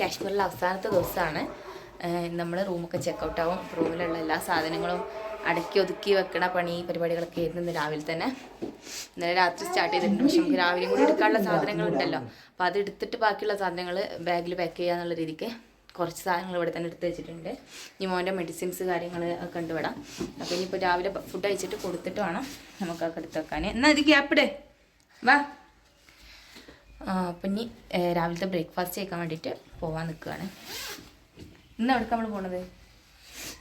കാശ്മീരിലെ അവസാനത്തെ ദിവസമാണ്. നമ്മൾ റൂമൊക്കെ ചെക്കൗട്ട് ആവും. റൂമിലുള്ള എല്ലാ സാധനങ്ങളും അടക്കി ഒതുക്കി വെക്കണ പരിപാടികളൊക്കെ ആയിരുന്നു ഇന്ന് രാവിലെ തന്നെ. ഇന്നലെ രാത്രി സ്റ്റാർട്ട് ചെയ്തിട്ടുണ്ട്. പക്ഷെ നമുക്ക് രാവിലെയും കൂടി എടുക്കാനുള്ള സാധനങ്ങളുണ്ടല്ലോ. അപ്പോൾ അത് എടുത്തിട്ട് ബാക്കിയുള്ള സാധനങ്ങൾ ബാഗിൽ പാക്ക് ചെയ്യാന്നുള്ള രീതിക്ക് കുറച്ച് സാധനങ്ങൾ ഇവിടെ തന്നെ എടുത്ത് വെച്ചിട്ടുണ്ട്. മോൻ്റെ മെഡിസിൻസ് കാര്യങ്ങൾ ഒക്കെ കണ്ടുവിടാം. അപ്പോൾ ഇനിയിപ്പോൾ രാവിലെ ഫുഡ് കഴിച്ചിട്ട് കൊടുത്തിട്ട് വേണം നമുക്കൊക്കെ എടുത്ത് വെക്കാൻ. എന്നാൽ ഇത് ക്യാപ്പിടെ വാ. അപ്പം ഇനി രാവിലത്തെ ബ്രേക്ക്ഫാസ്റ്റ് കഴിക്കാൻ വേണ്ടിയിട്ട് പോകാൻ നിൽക്കുകയാണ്. ഇന്ന് എവിടേക്ക് നമ്മൾ പോണത്?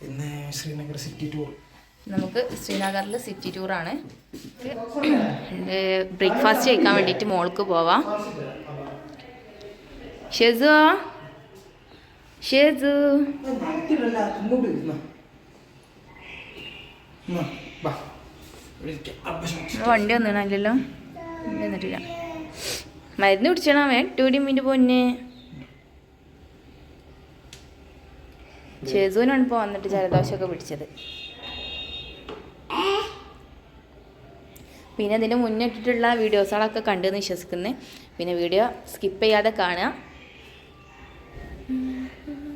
ഇന്ന് ശ്രീനഗർ സിറ്റി ടൂർ. നമുക്ക് ശ്രീനഗറിൽ സിറ്റി ടൂറാണ്. ബ്രേക്ക്ഫാസ്റ്റ് കഴിക്കാൻ വേണ്ടിയിട്ട് മോൾക്ക് പോവാം. ഷെസു ഷെസു വണ്ടി വന്നില്ലല്ലോ. എന്നിട്ടില്ല. മരുന്ന് പിടിച്ചണ അവൻ 2 മിനിറ്റ് പൊന്നെ. ഷെസുവിനാണ് ഇപ്പോൾ വന്നിട്ട് ജലദോഷമൊക്കെ പിടിച്ചത്. പിന്നെ ഇതിൻ്റെ മുന്നിട്ടിട്ടുള്ള വീഡിയോസുകളൊക്കെ കണ്ടെന്ന് വിശ്വസിക്കുന്നത്. പിന്നെ വീഡിയോ സ്കിപ്പ് ചെയ്യാതെ കാണുക.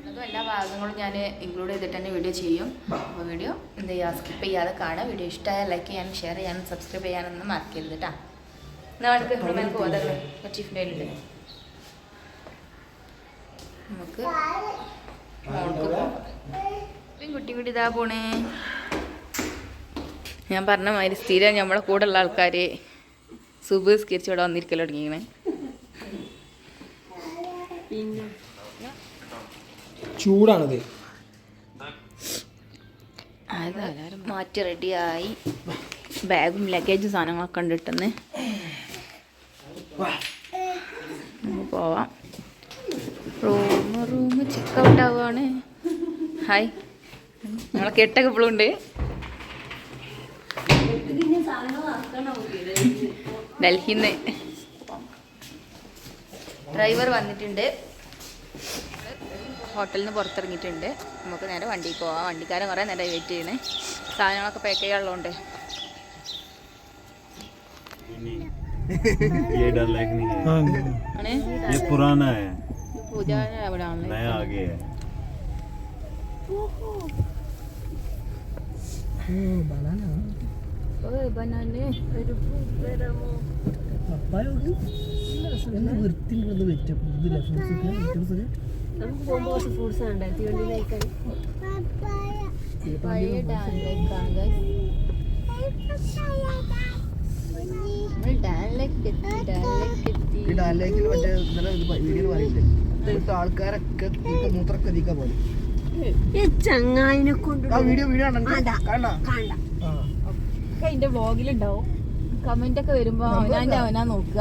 അതും എല്ലാ ഭാഗങ്ങളും ഞാൻ ഇൻക്ലൂഡ് ചെയ്തിട്ട് തന്നെ വീഡിയോ ചെയ്യും. അപ്പോൾ വീഡിയോ എന്ത് ചെയ്യുക, സ്കിപ്പ് ചെയ്യാതെ കാണുക. വീഡിയോ ഇഷ്ടമായാൽ ലൈക്ക് ചെയ്യാനും ഷെയർ ചെയ്യാനും സബ്സ്ക്രൈബ് ചെയ്യാനൊന്നും മറക്കരുത് കേട്ടോ. എന്നാൽ നമുക്ക് ഇവിടെ പോകാതെ ചീഫിൻ്റെ ഉണ്ട്. നമുക്ക് മോൾക്ക് കുട്ടി കുട്ടി ഇതാ പോണേ. ഞാൻ പറഞ്ഞ മാതിരി സ്ഥിരം നമ്മളെ കൂടെ ഉള്ള ആൾക്കാർ സുബസ്കരിച്ച് ഇവിടെ വന്നിരിക്കലോ തുടങ്ങിയാണ്. ചൂടാണത്. അതെല്ലാവരും മാറ്റി റെഡിയായി. ബാഗും ലഗേജും സാധനങ്ങളൊക്കെ കണ്ടിട്ടെന്ന് പോവാം. റൂം ചെക്കൗട്ട് ആവുകയാണ്. ഹായ്, നമ്മളെ കെട്ടൊക്കെ ഇപ്പോഴും ഉണ്ട്. ഡൽഹിന്ന് ഡ്രൈവർ വന്നിട്ടുണ്ട്. ഹോട്ടലിൽ നിന്ന് പുറത്തിറങ്ങിയിട്ടുണ്ട്. നമുക്ക് നേരെ വണ്ടിക്ക് പോവാം. വണ്ടിക്കാരൻ കുറേ നേരം വെയിറ്റ് ചെയ്യണേ. സാധനങ്ങളൊക്കെ പാക്ക് ചെയ്യാനുള്ളതുകൊണ്ട്. ये डल लाइक नहीं है, ये पुराना है, पूजा नया आगे है. बनाने ഫ്രൂട്ട്സ് ഉണ്ട്. ആൾക്കാരൊക്കെ മൂത്രമൊക്കെ എത്തിക്കാൻ പോലെ ചങ്ങായിനെ കൊണ്ട് വീഡിയോ അതിന്റെ വ്ളോഗിലുണ്ടാവും. കമന്റ് ഒക്കെ വരുമ്പോ അവനാ നോക്കുക.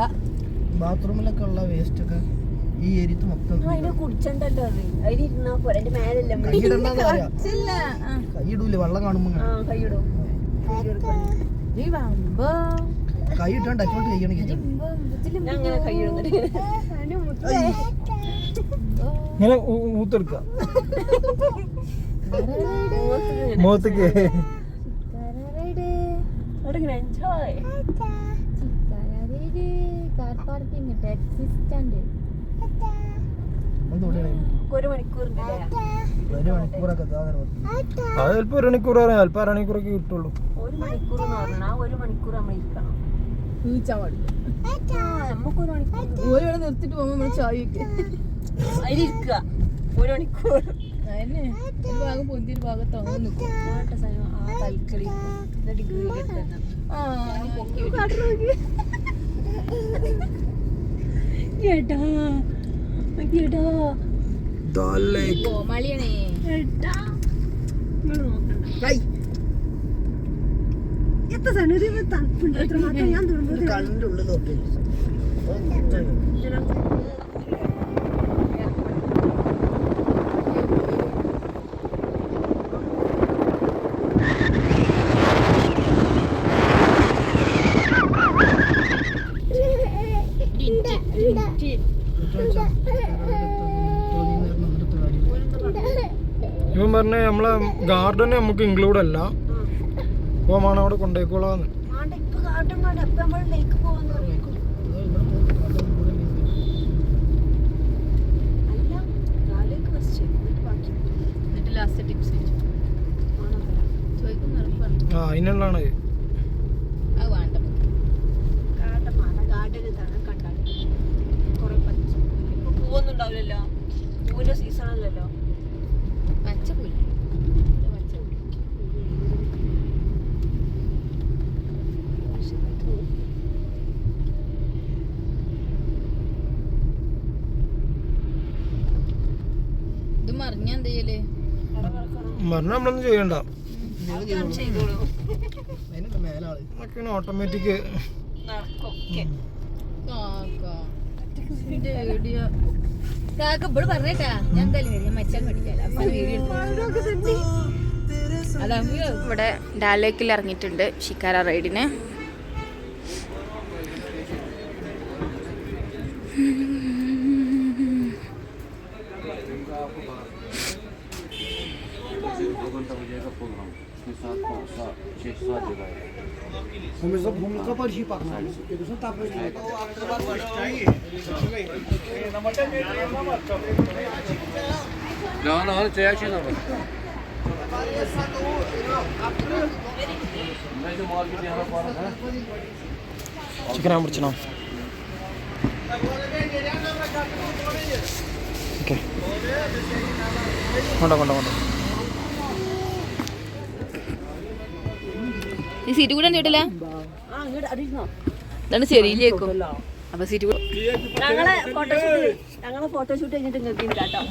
ബാത്റൂമിലൊക്കെ ഉള്ള വേസ്റ്റ് ഒക്കെ ഈ ഏരിയത്ത് മൊത്തം കുടിച്ചണ്ടല്ലോ. അതിലിരുന്നാ പോരെ. എന്റെ മേലല്ല കൈയിടൂല്ലേ വെള്ളം കാണുമ്പോ കൈയിടും. കൈ ഇട്ടാൻ ടച്ചോട്ട് ചെയ്യണം. അങ്ങനെ കൈയിടുന്നത് ഇങ്ങനെ ഊത്തെടുക്ക മുഖത്തേക്ക്. ഒരു മണിക്കൂറൊക്കെ അത് ചിലപ്പോ 1 മണിക്കൂർ പറയാം, ചിലപ്പോ 1/2 മണിക്കൂറൊക്കെ കിട്ടുള്ളൂ. 1 മണിക്കൂർ എന്ന് പറഞ്ഞാൽ 1 മണിക്കൂർ നമ്മൾ ഇരിക്കണം. ഒരു നിർത്തിട്ട് പോകുമ്പോ നമ്മള് ചായക്ക് അതിലിരിക്കുക 1 മണിക്കൂർ. അതിന് ഒരു ഭാഗം പൊന്തി ഒരു ഭാഗത്ത് അങ്ങനെ നിൽക്കും. ആ തൽക്കളി ഡിഗ്രി മളിയണേ. കണ്ണിന്റെ ഉള്ളിൽ നോക്കി ഇവൻ പറഞ്ഞ നമ്മളെ ഗാർഡൻ നമുക്ക് ഇൻക്ലൂഡ് അല്ല. അപ്പോൾ അവിടെ കൊണ്ടുപോയിക്കോളാന്ന്. എന്നിട്ട് ലാസ്റ്റ് ടിപ്സ് ചോദിക്കും ആ അതിനുള്ളതാണ് അത് വേണ്ട പൂവൊന്നുണ്ടാവില്ലല്ലോ, പൂവിന്റെ സീസൺ അല്ലല്ലോ. പച്ച പുല്ല് ഇത് മറിഞ്ഞ എന്താ ചെയ്യല്? മരണം നമ്മളൊന്നും ചെയ്യണ്ട, ചെയ്തോളൂ, ഓട്ടോമാറ്റിക്. കാക്ക ഇവിടെ പറഞ്ഞേട്ടാ, ഞാൻ എന്തായാലും വരും, ഞാൻ മച്ചാൻ പഠിക്കാല വീഡിയോ. ഇവിടെ ഡാലേക്കിൽ ഇറങ്ങിയിട്ടുണ്ട് ഷിക്കാര റൈഡിന്. ചിക്കൻ പിടിച്ചോ? ഓക്കെ, കൊണ്ടോ കൊണ്ടോ കൊണ്ടോ. ഈ സീറ്റ് കൂടെ കേട്ടില്ല, ഇതാണ് ശരിയിലേക്കും. അപ്പൊ സീറ്റ് കൂടെ ഞങ്ങളെ ഫോട്ടോഷൂട്ട് കഴിഞ്ഞിട്ട് നിങ്ങൾക്ക് കേട്ടോ.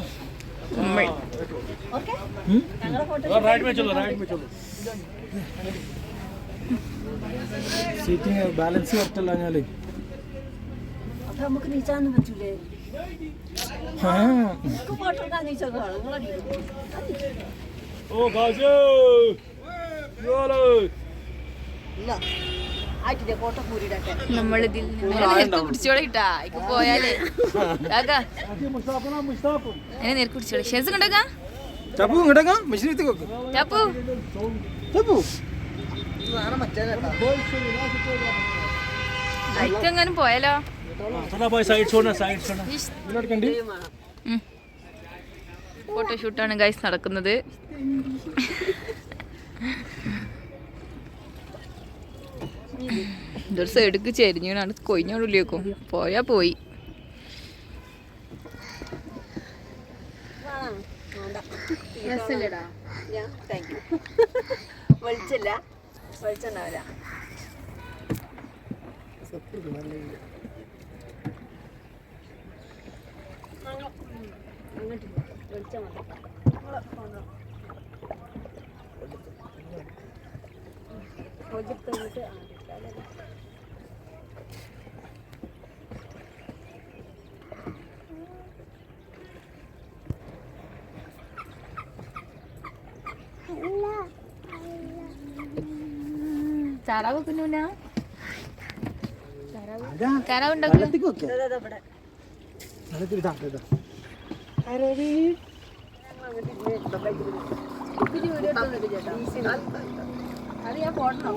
സീറ്റിങ് ബാലൻസ് കറക്റ്റല്ല ഞാല്. അപ്പൊ നമുക്ക് നീച്ചാനൊന്നും പറ്റൂലേ? ഫോട്ടോ എടുക്കാൻ നീച്ചതാണ് ഫോട്ടോ കൂടിയിടട്ടെ. നമ്മളിതിൽ പിടിച്ചോളെ കിട്ടാ ഇക്ക് പോയാലേ കാക്ക എന്നെ നേർക്ക് പിടിച്ചോളെ. ഷെസ് കണ്ടേക്കാ ചപ്പു ഇങ്ങോട്ടേക്കാ മെഷീൻ എത്തി വെക്ക്. ചപ്പു ചപ്പു ബൈക്കെങ്ങാനും പോയാലോ? ഫോട്ടോഷൂട്ടാണ് ഗൈസ് നടക്കുന്നത്. ഇതൊരു സൈഡിക്ക് ചെരിഞ്ഞാണ് കൊയിഞ്ഞോളിലേക്കും പോയാ പോയി. വെളിച്ചില്ല, വെളിച്ചുണ്ടാവില്ല. അങ്ങോട്ടില്ല, വെളിച്ചം മതി. പ്രോജക്റ്റ് കഴിഞ്ഞിട്ട് താറാവ് വെക്കുന്നില്ല, താറാവ് ഉണ്ടാക്കുന്നു. അത് ഞാൻ ഫോട്ടോ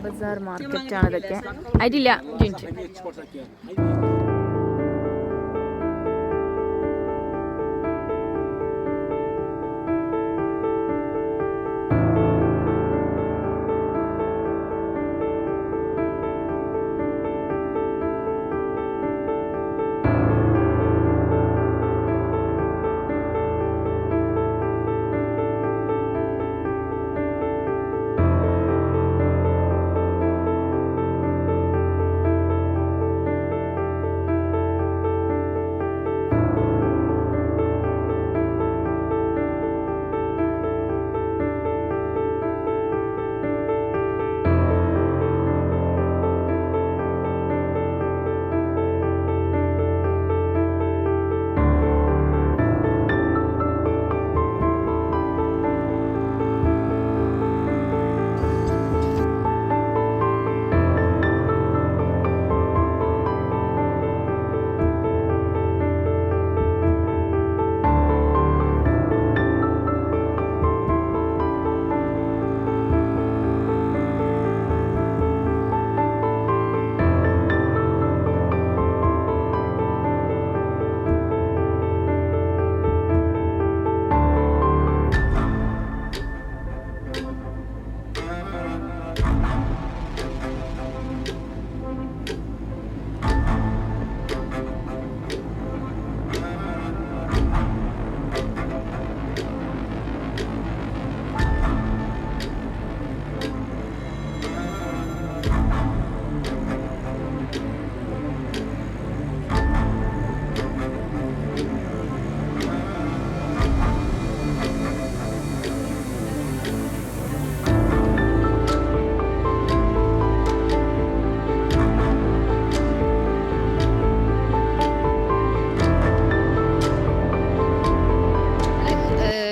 ബസാർ മാർക്കറ്റാണ് ഇതൊക്കെ. ആയിട്ടില്ല,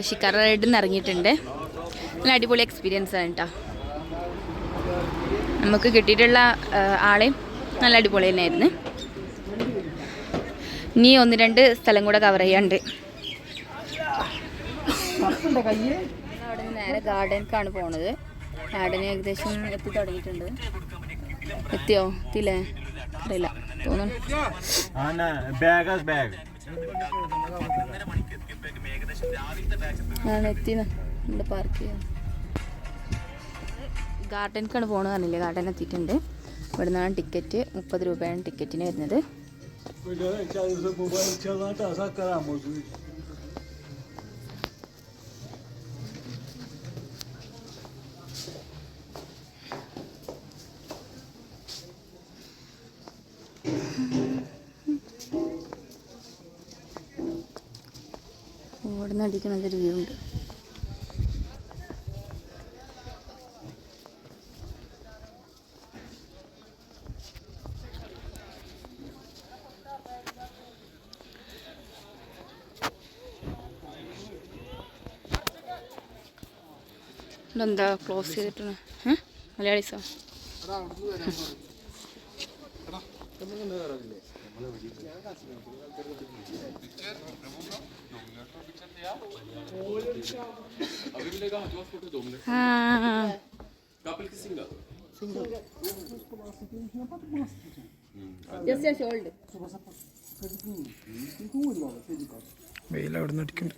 ഷിക്കാർ റൈഡിൽ നിന്ന് ഇറങ്ങിയിട്ടുണ്ട്. നല്ല അടിപൊളി എക്സ്പീരിയൻസ് ആണ് കേട്ടോ. നമുക്ക് കിട്ടിയിട്ടുള്ള ആളെയും നല്ല അടിപൊളി തന്നെയായിരുന്നു. ഇനി 1-2 സ്ഥലം കൂടെ കവർ ചെയ്യാണ്ട്. അവിടെ നിന്ന് നേരെ ഗാർഡൻക്കാണ് പോണത്. ഗാർഡൻ ഏകദേശം എത്തി തുടങ്ങിയിട്ടുണ്ട്. എത്തിയോ? എത്തിയില്ലേ? അറിയില്ല, തോന്നുന്നു. എത്തിന്ന് ഇവിടെ പാർക്ക് ചെയ്യാം. ഗാർഡൻക്കാണ് പോകണമെന്ന് പറഞ്ഞില്ലേ? ഗാർഡൻ എത്തിയിട്ടുണ്ട്. ഇവിടെ നിന്നാണ് ടിക്കറ്റ്. 30 രൂപയാണ് ടിക്കറ്റിന് വരുന്നത്. ഇവിടെ നിന്ന് അടിക്കണതൊരു വ്യൂ ഉണ്ട്. എന്താ ക്ലോസ് ചെയ്തിട്ടാണ്? മലയാളീസോ? വെയിൽ അവിടെ നിന്ന് അടിക്കണ്ട.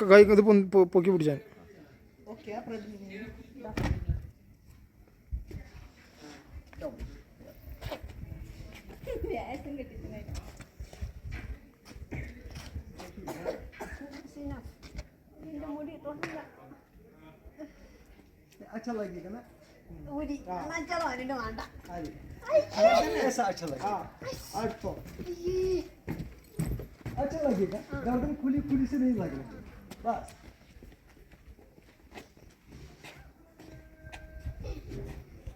കൈ ഇത് പൊക്കി പിടിച്ചാൽ अच्छा लगेगा ना? ऐसा अच्छा लगेगा. अच्छा लगेगा. गर्दन खुली खुली से नहीं लगेगा. बस.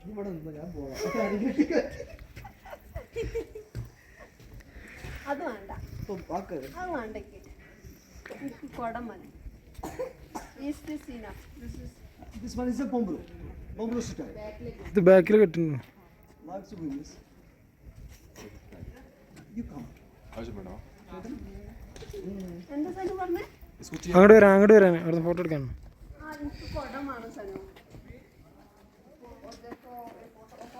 ये बड़ा मजा बोला. അത് വേണ്ട. അത് വേണ്ടെങ്കിൽ കുടം മതി. Is this enough? This one is a bamboo. Bamboo style. ഇത് ബാക്കിൽ കെട്ടുന്നു. Like to this. You come. എന്താ സനു പറഞ്ഞേ? അങ്ങോട്ട് വരാൻ അവിടെ ഫോട്ടോ എടുക്കാൻ. എനിക്ക് കുടമാണ് സനു.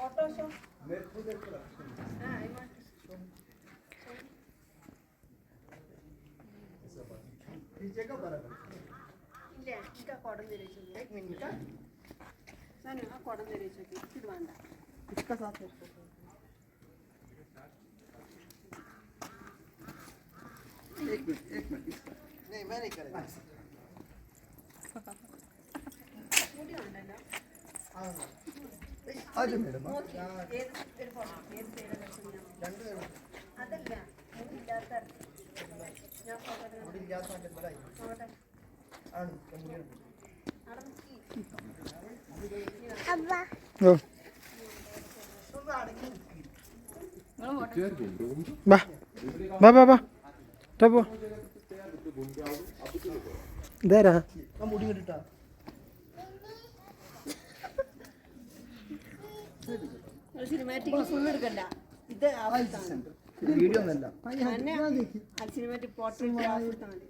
ഫോട്ടോ इसका साथ एक मिनट नहीं मैं नहीं करेगा आज मैडम അതല്ല ഇതാരാ സിനിമാറ്റിക് ഫുൾ എടുക്കണ്ട. ഇത് വീഡിയോ ഒന്നല്ല സിനിമാറ്റിക് പോർട്രേറ്റ് മതി.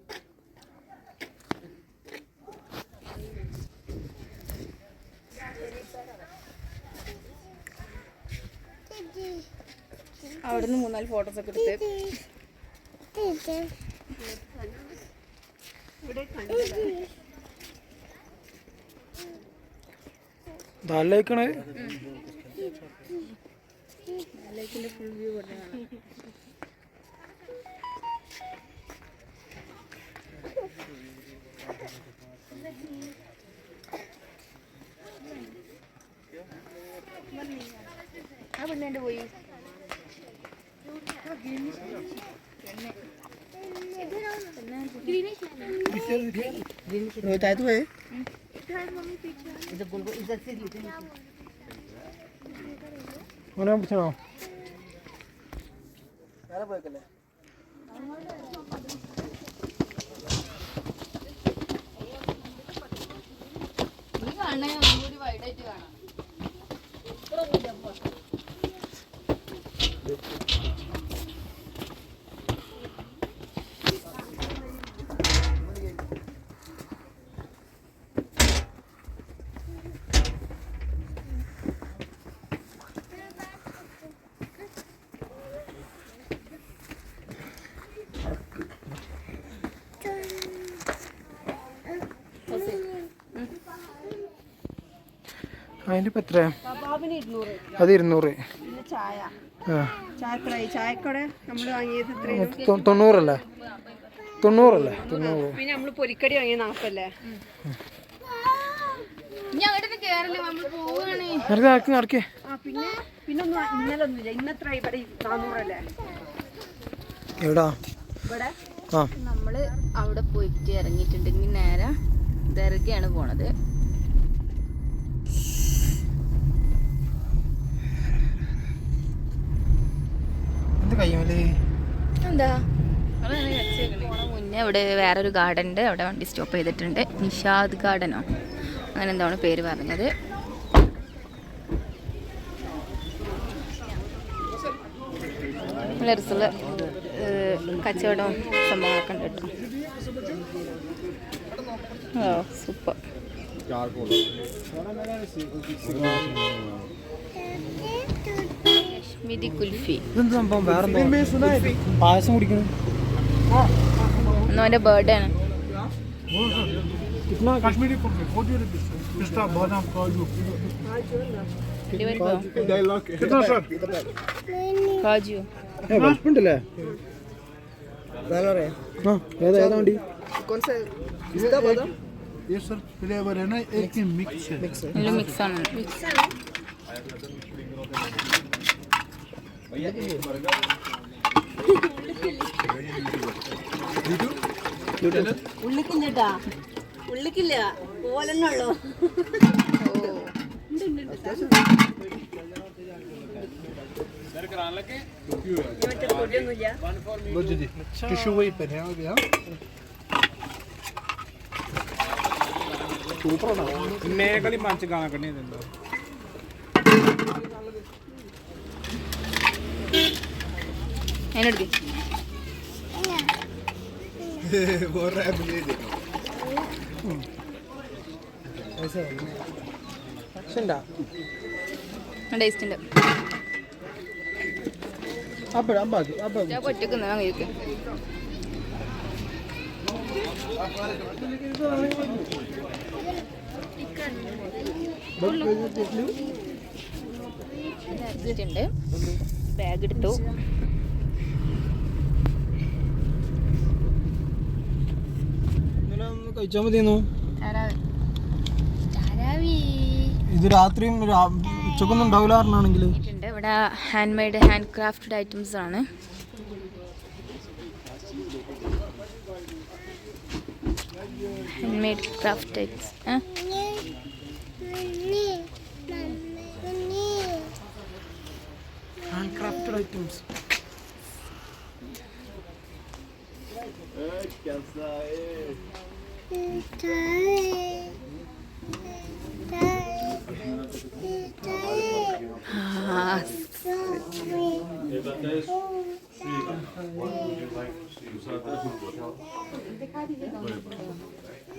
അവിടുന്ന് 3-4 ഫോട്ടോസ് ഒക്കെ എടുത്ത് ദാലേക്കണേ ഫുൾ വ്യൂ കൊടുക്കണം. മോനെ പിടിച്ചോ അതിൻ്റെ ഇപ്പം എത്രയാ? അത് 200. ആ 90 90 പിന്നെ നമ്മള് പൊരിക്കടി വാങ്ങിയ 40 അല്ലേ? നടക്കേ പിന്നെ പിന്നൊന്നും ഇന്നലെ ഒന്നുമില്ല. ഇന്നത്ര ഇവിടെ 400 അല്ലേ എവിടാ? ഇവിടെ? ആ നമ്മള് അവിടെ പോയിട്ട് ഇറങ്ങിയിട്ടുണ്ടെങ്കിൽ നേരെ ദർഗയാണ് പോണത്. എന്ത് കയ്യുമല്ലേ എന്താ മുന്നേ ഇവിടെ വേറൊരു ഗാർഡൻ ഉണ്ട്. അവിടെ വണ്ടി സ്റ്റോപ്പ് ചെയ്തിട്ടുണ്ട്. നിഷാദ് ഗാർഡനോ അങ്ങനെ എന്താണ് പേര് പറഞ്ഞത്. നല്ല രസമുള്ള കച്ചവടവും സംഭവങ്ങളൊക്കെ ഉണ്ട് കേട്ടോ. ഓ സൂപ്പർ. കശ്മീരി കുൽഫി. ഇതെന്ത് സംഭവം? വേറെ പായസം കുടിക്കണം. അവൻ്റെ ബർത്ത്ഡേ ആണ്. कश्मीरी पिस्ता बादाम काजू कितना सर? കാജു ഉണ്ടല്ലേ? ഏതാ ഏതാ വണ്ടി? ये सर फ्लेवर है ना, एक ही मिक्स है. നല്ല മിക്സ് ആണ്. ഉള്ളിക്കില്ലട്ടാ, ഉള്ളിക്കില്ല പോലെന്നുള്ളൂ. टिश्यू वही पे है अभी. हाँ मैं कल 5 गाना करने देंगे. അതിനെടുക്ക്. बोल रहा है मुझे देखो. ऐसा है ടേസ്റ്റ് ഉണ്ട്. अब ഞാൻ ഒറ്റക്ക് കഴിക്കും. ബാഗ് എടുത്തു. കഴിച്ചാൽ മതിയെന്നു. ഇത് രാത്രിയും ഉച്ചക്കൊന്നും ഉണ്ടാവില്ല പറഞ്ഞാണെങ്കിൽ. ഇവിടെ handmade handcrafted items ആണ്. Handmade craft items. Handcrafted items.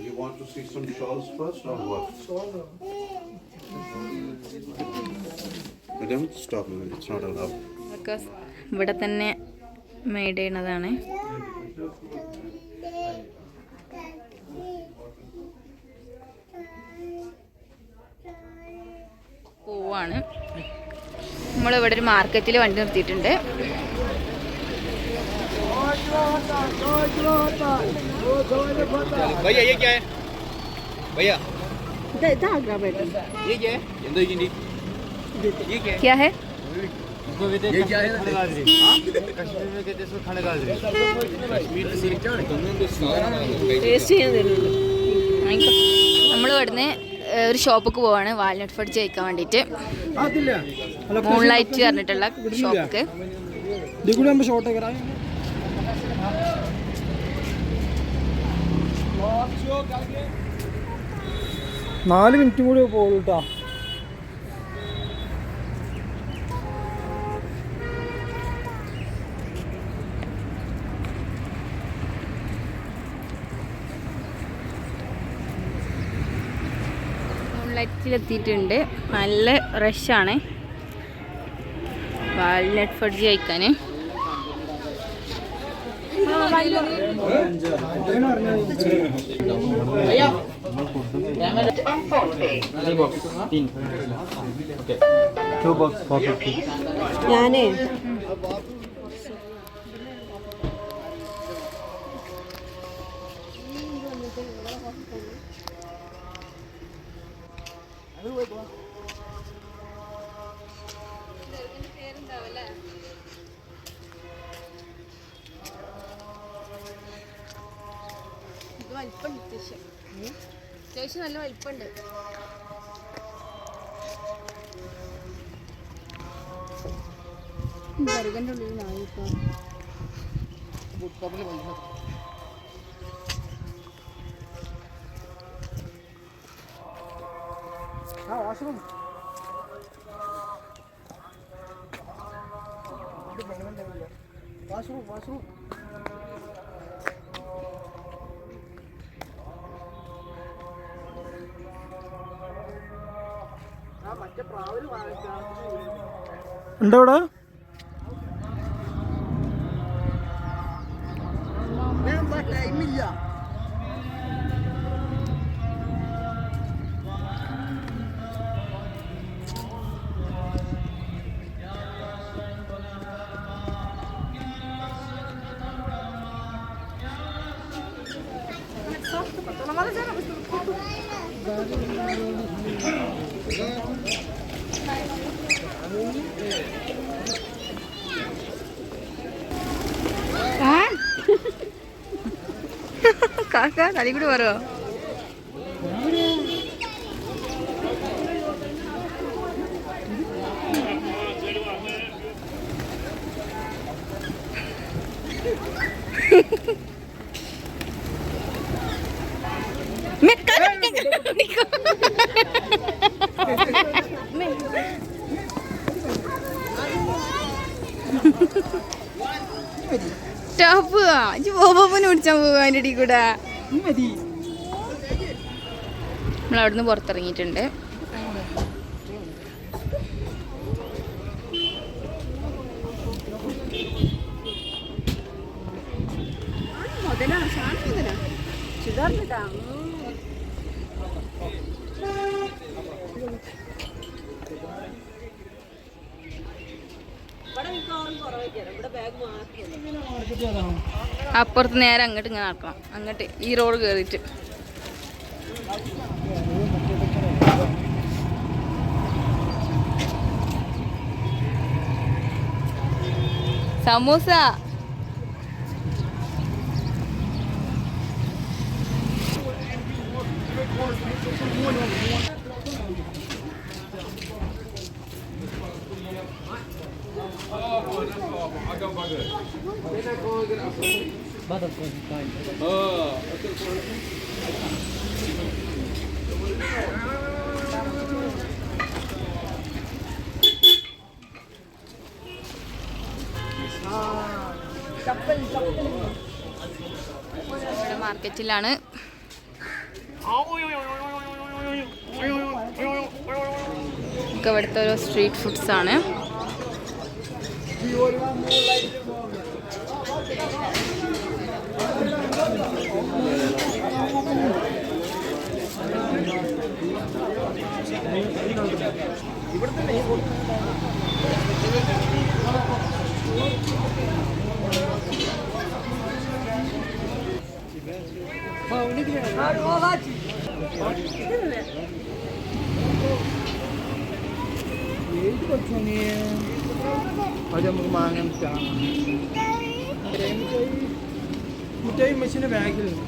You want to see some shawls first or what? Madam, stop a minute. It's not allowed. ഇതൊക്കെ ഇവിടെ തന്നെ മെയ്ഡ് ചെയ്യണതാണ്. പൂവാണ്. നമ്മളിവിടെ ഒരു മാർക്കറ്റിൽ വണ്ടി നിർത്തിയിട്ടുണ്ട്. भैया ये क्या है भैया ഇതാ ये क्या है ये क्या है क्या है? इसको भी ये क्या है खड़गाजरी कश्मीर में कहते हैं इसको खड़गाजरी कश्मीर से ടേസ്റ്റ് ചെയ്യാൻ തരുന്നുണ്ട്. നമ്മൾ ഇവിടുന്ന് ഒരു ഷോപ്പിക്ക് പോവാണ് വാൽനട്ട് ഫഡ്ജ് കഴിക്കാൻ വേണ്ടിയിട്ട്. അതില്ല മൂൺലൈറ്റ് പറഞ്ഞിട്ടുള്ള ഷോപ്പിക്ക്. ഇത് കൂടി നമ്മൾ ഷോർട്ട് കയറാം. 4 മിനിറ്റ് കൂടി പോകും കേട്ടോ. മൂൺലൈറ്റിലെത്തിയിട്ടുണ്ട്. നല്ല റഷാണ് വാൽനട്ട് ഫഡ്ജ് കഴിക്കാൻ. ഞാനേ അത്യാവശ്യം നല്ല വലിപ്പമുണ്ട്. ബർഗറിന്റെ ഉള്ളിൽ നായിപ്പോ വാഷ്റൂം വാഷ്റൂം വാഷ്റൂം ഉണ്ടോ ഇവിടെ? ടൈമില്ല. കാക്ക തലി കൂടി പറയോ? ടോപ്പ് പോവാന് പിടിച്ചാൻ പോവാ അതിൻ്റെ ഇടയിൽ കൂടെ. നമ്മളവിടുന്ന് പുറത്തിറങ്ങിയിട്ടുണ്ട്. മുതലാണ് സാധനം മുതലാ ചുതാറിട്ടാ. അപ്പുറത്ത് നേരെ അങ്ങോട്ട് ഇങ്ങനെ നടക്കണം. അങ്ങോട്ട് ഈ റോഡ് കയറിയിട്ട് സമൂസ. ഇവിടെ മാർക്കറ്റിലാണ്. ഒക്കെ ഇവിടുത്തെ ഓരോ സ്ട്രീറ്റ് ഫുഡ്സ് ആണ്. അത് നമുക്ക് മാങ്ങ മിഠായി മെഷീൻ്റെ ബാഗിലുണ്ട്.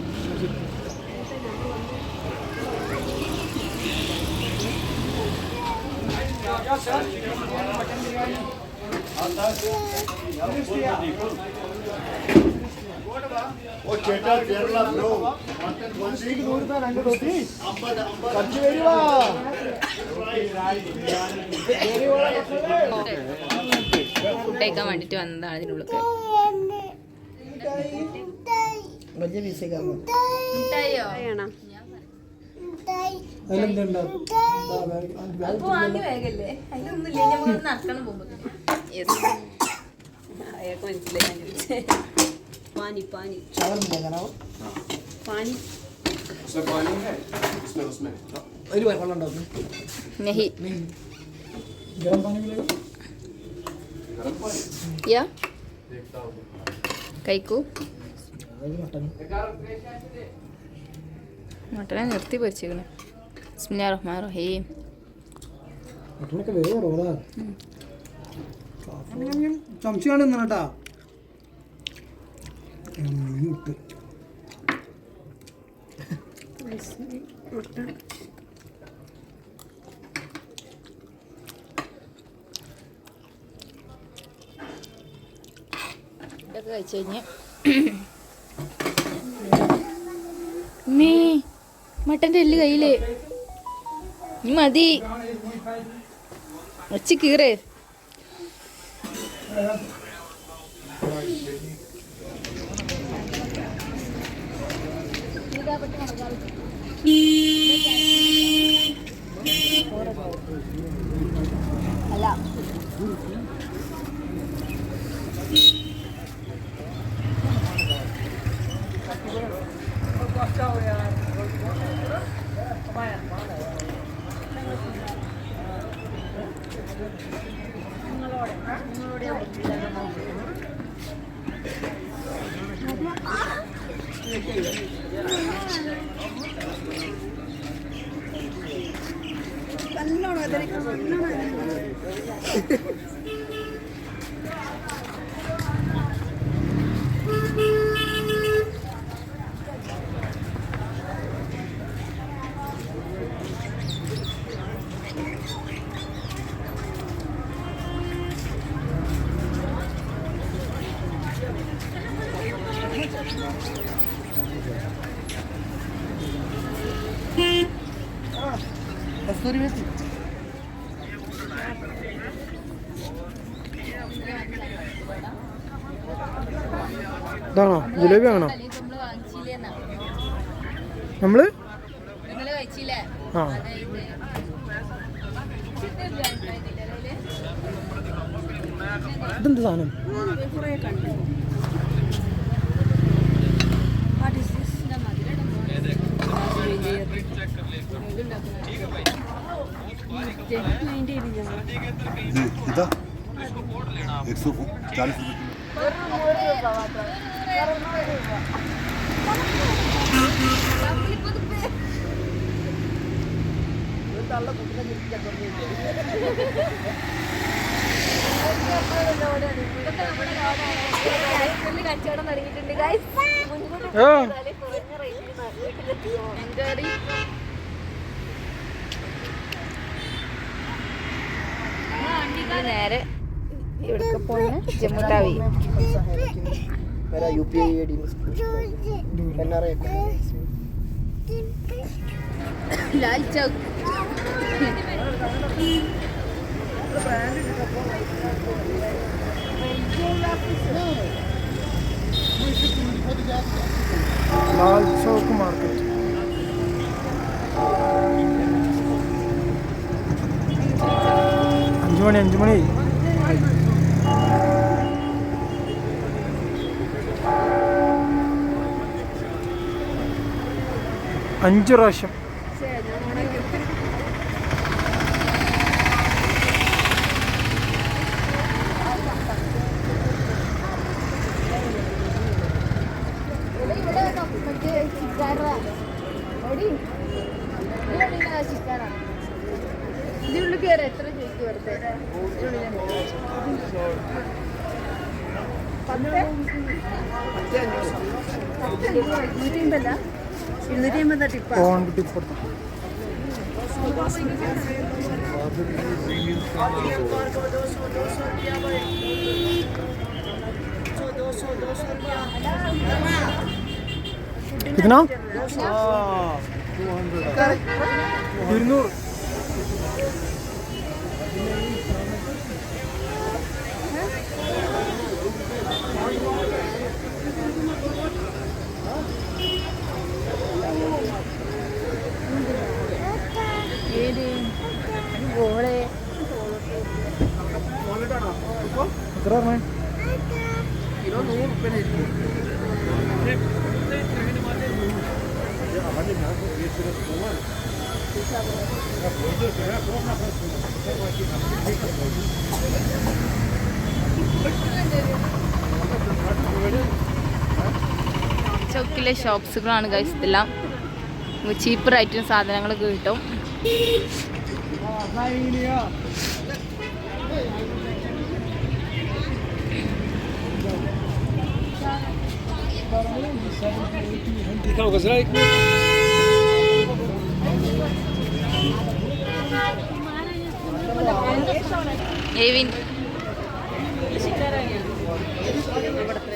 ഫുഡ് കഴിക്കാൻ വേണ്ടിട്ട് വന്നതാണ് ഇതിനുള്ളിൽ. വലിയ പീസേക്കാ മുട്ടായിയോ? അതിപ്പോ വാങ്ങി വേഗല്ലേ, അതിലൊന്നുമില്ല. ഞങ്ങൾ നടക്കണം പോകുമ്പോ അയാൾക്ക് മനസ്സിലായി. പാനി പാനി പാനി ഒരു വെള്ളം ഉണ്ടാവും. നെഹി ഗരം പാനി മിലേगा യാ കഴിക്കൂ. മട്ടനെ നിർത്തി പൊരിച്ചേക്കണേ. ബിസ്മില്ലാഹിർ റഹ്മാനിർ റഹീം. മട്ടനൊക്കെ വേറെ കുറവാ. ചമച്ചാണ് നിന്നട്ടാ. ഇതൊക്കെ കഴിച്ചു കഴിഞ്ഞ് മീ മട്ടൻ്റെ എല്ല് കയ്യില് നീ മതി വച്ച് കീറേ. അല്ല ഇതാണോ ജിലേബി ആണോ നമ്മള്? ആ ഇതെന്ത് സാധനം? कितना 140 കച്ചവടം തുടങ്ങിയിട്ടുണ്ട് ഗൈസ്. നേരെ ഇവിടേക്ക് പോകുന്ന ജമ്മുട്ടാവി मेरा UPI ID NRI Lal Chowk. Lal Chowk market. अഞ്ചു മണി അഞ്ച് പ്രാവശ്യം ഇതിനുള്ളിൽ കയറി എത്ര ചോദിക്കും വെറുതെ $250 ടിപ്പാ ടിപ്പെടുത്ത कितना 200 എത്ര പറഞ്ഞേ കിലോ 100 രൂപ ചൗക്കിലെ ഷോപ്സുകളാണ് ഗൈസ് ഇതെല്ലാം. ചീപ്പ് റേറ്റിന് സാധനങ്ങളൊക്കെ കിട്ടും. ഏവിൻ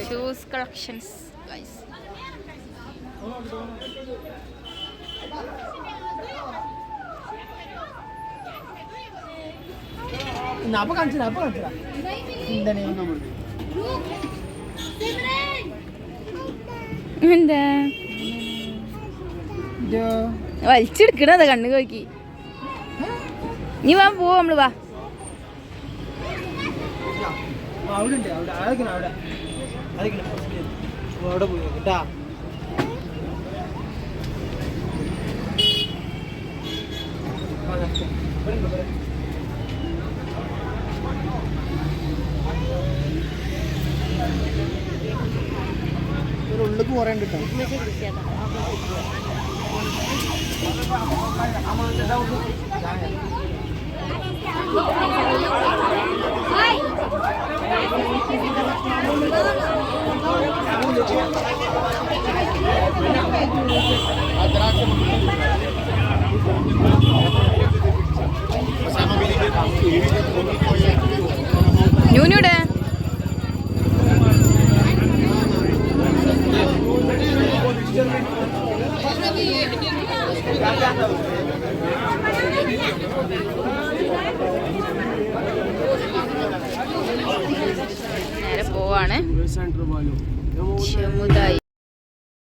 ഷൂസ് കളക്ഷൻസ് ഗൈസ്. അപ്പൊ കാണിച്ചില്ല എന്താണ് എന്താ വലിച്ചെടുക്കണത് കണ്ണു നോക്കി. നീ വാ പോവാ നമ്മള് വാ. അവിടെ ഉണ്ട് അവിടെ അതൊക്കെ അവിടെ അവിടെ പോയി കേട്ടാ. ഉള്ളിക്ക് കുറേ ഉണ്ട് കേട്ടോ. ന്യൂടെ നേരെ പോവാണ് ചെമുതായി.